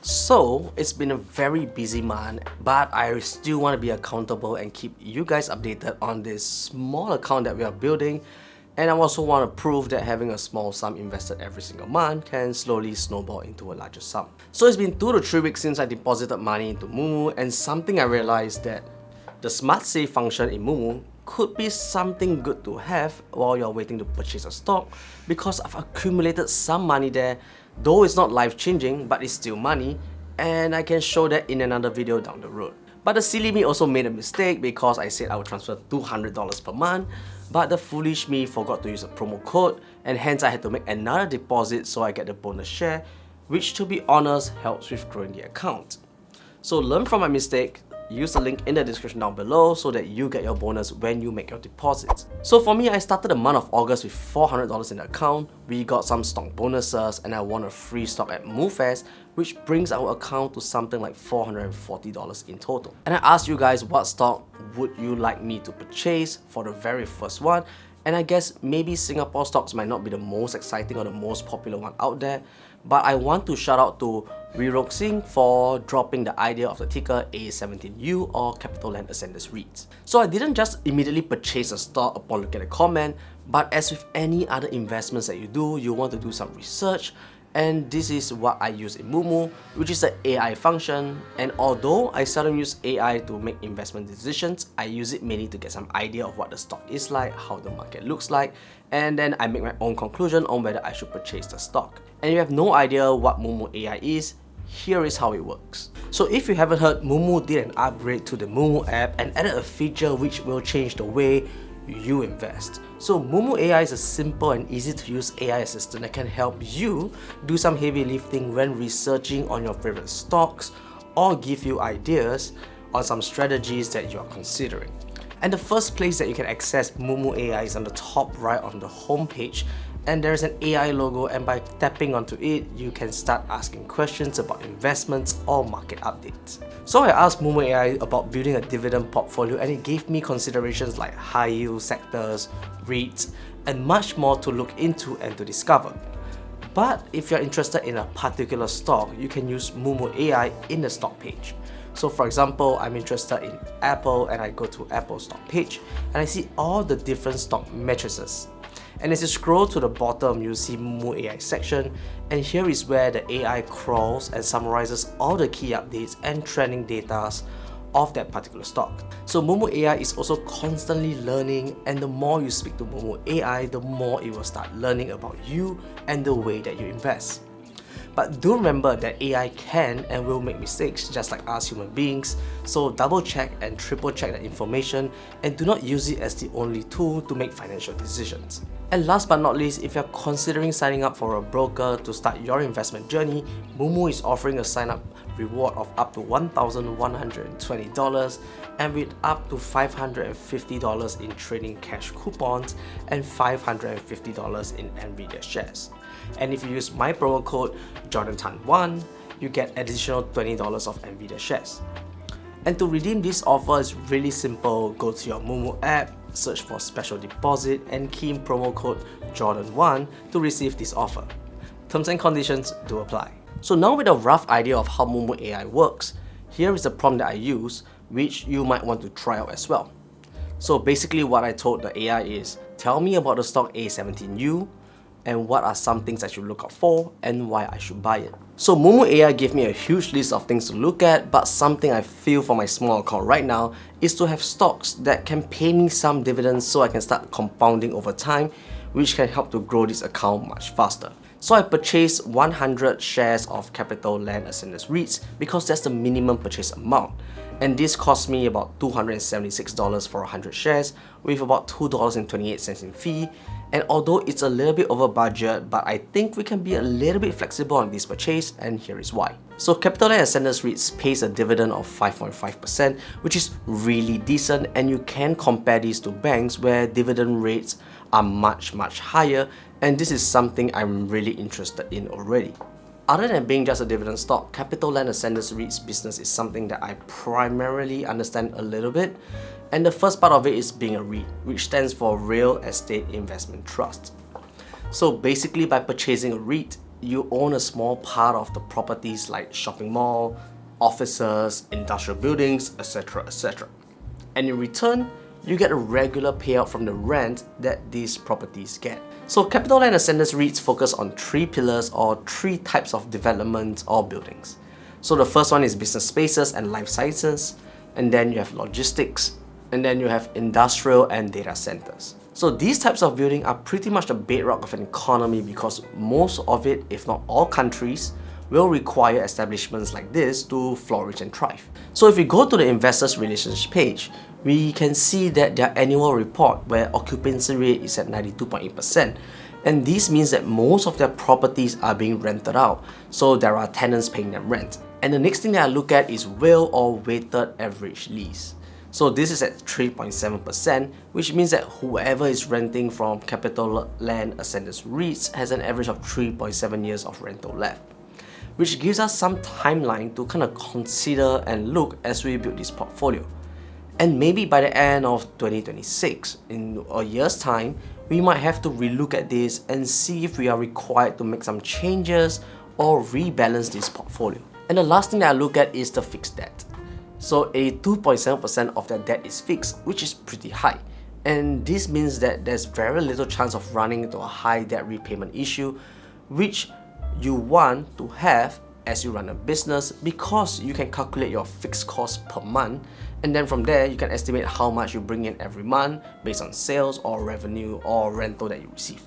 So, it's been a very busy month, but I still want to be accountable and keep you guys updated on this small account that we are building. And I also want to prove that having a small sum invested every single month can slowly snowball into a larger sum. So it's been 2 to 3 weeks since I deposited money into Moomoo, and something I realized that the Smart Save function in Moomoo could be something good to have while you're waiting to purchase a stock, because I've accumulated some money there, though it's not life-changing, but it's still money, and I can show that in another video down the road. But the silly me also made a mistake because I said I would transfer $200 per month, but the foolish me forgot to use a promo code, and hence I had to make another deposit so I get the bonus share, which to be honest helps with growing the account. So learn from my mistake, use the link in the description down below so that you get your bonus when you make your deposits. So for me, I started the month of August with $400 in the account, we got some stock bonuses, and I won a free stock at MooFest, which brings our account to something like $440 in total. And I asked you guys what stock would you like me to purchase for the very first one, and I guess maybe Singapore stocks might not be the most exciting or the most popular one out there, but I want to shout out to Wirok Singh for dropping the idea of the ticker A17U or Capital Land Ascenders REITs. So I didn't just immediately purchase a stock upon looking at the comment, but as with any other investments that you do, you want to do some research, and this is what I use in Moomoo, which is the AI function. And although I seldom use AI to make investment decisions, I use it mainly to get some idea of what the stock is like, how the market looks like, and then I make my own conclusion on whether I should purchase the stock. And if you have no idea what Moomoo AI is, here is how it works. So if you haven't heard, Moomoo did an upgrade to the Moomoo app and added a feature which will change the way you invest. So Moomoo AI is a simple and easy to use AI assistant that can help you do some heavy lifting when researching on your favorite stocks, or give you ideas on some strategies that you are considering. And the first place that you can access Moomoo AI is on the top right on the home page, and there is an AI logo, and by tapping onto it, you can start asking questions about investments or market updates. So I asked Moomoo AI about building a dividend portfolio, and it gave me considerations like high yield sectors, REITs, and much more to look into and to discover. But if you're interested in a particular stock, you can use Moomoo AI in the stock page. So for example, I'm interested in Apple, and I go to Apple stock page, and I see all the different stock matrices. And as you scroll to the bottom, you see Moomoo AI section, and here is where the AI crawls and summarizes all the key updates and trending data of that particular stock. So Moomoo AI is also constantly learning, and the more you speak to Moomoo AI, the more it will start learning about you and the way that you invest. But do remember that AI can and will make mistakes just like us human beings, so double check and triple check the information, and do not use it as the only tool to make financial decisions. And last but not least, if you're considering signing up for a broker to start your investment journey, Moomoo is offering a sign up reward of up to $1,120, and with up to $550 in trading cash coupons and $550 in NVIDIA shares. And if you use my promo code Jorden1, you get additional $20 of NVIDIA shares. And to redeem this offer is really simple. Go to your Moomoo app, search for special deposit, and key in promo code Jorden1 to receive this offer. Terms and conditions do apply. So now with a rough idea of how Moomoo AI works, here is the prompt that I use, which you might want to try out as well. So basically what I told the AI is, tell me about the stock A17U, and what are some things I should look out for, and why I should buy it. So Moomoo AI gave me a huge list of things to look at, but something I feel for my small account right now is to have stocks that can pay me some dividends so I can start compounding over time, which can help to grow this account much faster. So I purchased 100 shares of Capital Land Ascenders REITs because that's the minimum purchase amount. And this cost me about $276 for 100 shares, with about $2.28 in fee. And although it's a little bit over budget, but I think we can be a little bit flexible on this purchase, and here is why. So Capital Land Ascenders REITs pays a dividend of 5.5%, which is really decent, and you can compare these to banks where dividend rates are much higher, and this is something I'm really interested in already. Other than being just a dividend stock, Capital Land Ascenders REIT's business is something that I primarily understand a little bit, and the first part of it is being a REIT, which stands for Real Estate Investment Trust. So basically by purchasing a REIT, you own a small part of the properties like shopping mall, offices, industrial buildings, etc. etc. And in return, you get a regular payout from the rent that these properties get. So Capital Land Ascendas REITs focus on three pillars or three types of developments or buildings. So the first one is business spaces and life sciences, and then you have logistics, and then you have industrial and data centers. So these types of building are pretty much the bedrock of an economy because most of it, if not all countries, will require establishments like this to flourish and thrive. So if we go to the investors relations page, we can see that their annual report where occupancy rate is at 92.8%, and this means that most of their properties are being rented out, so there are tenants paying them rent. And the next thing that I look at is WALE or weighted average lease. So this is at 3.7%, which means that whoever is renting from Capital Land Ascendas REITs has an average of 3.7 years of rental left, which gives us some timeline to kind of consider and look as we build this portfolio. And maybe by the end of 2026, in a year's time, we might have to relook at this and see if we are required to make some changes or rebalance this portfolio. And the last thing that I look at is the fixed debt. So 82.7% of that debt is fixed, which is pretty high. And this means that there's very little chance of running into a high debt repayment issue, which you want to have as you run a business because you can calculate your fixed cost per month, and then from there you can estimate how much you bring in every month based on sales or revenue or rental that you receive.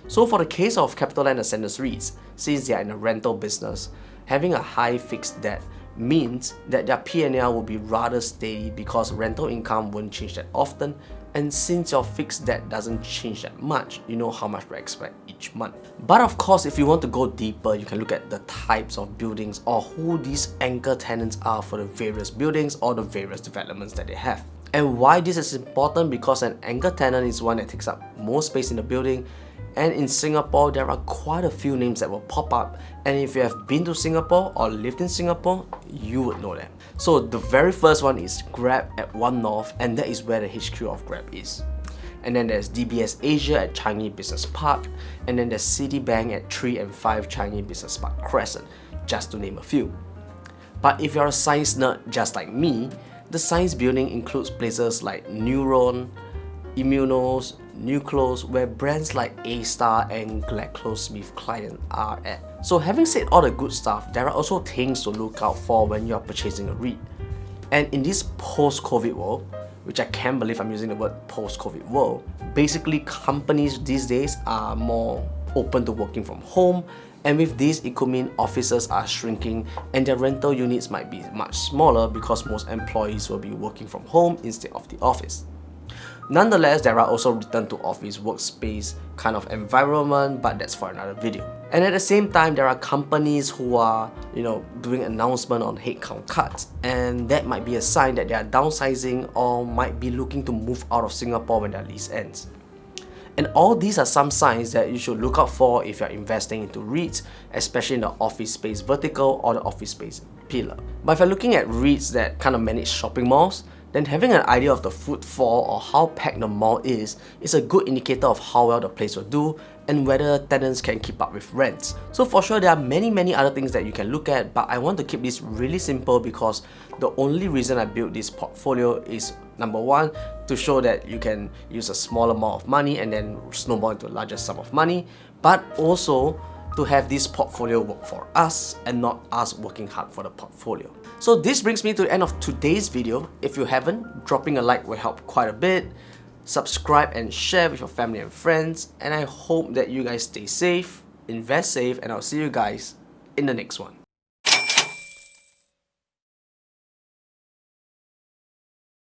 So for the case of Capital Land Ascendas REITs, since they are in a rental business, having a high fixed debt means that their P&L will be rather steady because rental income won't change that often, and since your fixed debt doesn't change that much, you know how much to expect each month. But of course, if you want to go deeper, you can look at the types of buildings or who these anchor tenants are for the various buildings or the various developments that they have. And why this is important, because an anchor tenant is one that takes up more space in the building, and in Singapore, there are quite a few names that will pop up, and if you have been to Singapore or lived in Singapore, you would know them. So the very first one is Grab at One North, and that is where the HQ of Grab is. And then there's DBS Asia at Changi Business Park, and then there's Citibank at 3 and 5 Changi Business Park Crescent, just to name a few. But if you're a science nerd just like me, the science building includes places like Neuron, Immunos, Nucleus, where brands like A-Star and GlaxoSmithKline are at. So having said all the good stuff, there are also things to look out for when you are purchasing a REIT. And in this post-COVID world, which I can't believe I'm using the word post-COVID world, basically companies these days are more open to working from home, and with this it could mean offices are shrinking and their rental units might be much smaller because most employees will be working from home instead of the office. Nonetheless, there are also return to office workspace kind of environment, but that's for another video. And at the same time, there are companies who are, doing announcement on headcount cuts, and that might be a sign that they are downsizing or might be looking to move out of Singapore when their lease ends. And all these are some signs that you should look out for if you're investing into REITs, especially in the office space vertical or the office space pillar. But if you're looking at REITs that kind of manage shopping malls, then having an idea of the footfall or how packed the mall is a good indicator of how well the place will do and whether tenants can keep up with rents. So for sure, there are many other things that you can look at, but I want to keep this really simple because the only reason I built this portfolio is, number one, to show that you can use a small amount of money and then snowball into a larger sum of money, but also to have this portfolio work for us and not us working hard for the portfolio. So this brings me to the end of today's video. If you haven't, dropping a like will help quite a bit. Subscribe and share with your family and friends, and I hope that you guys stay safe, invest safe, and I'll see you guys in the next one.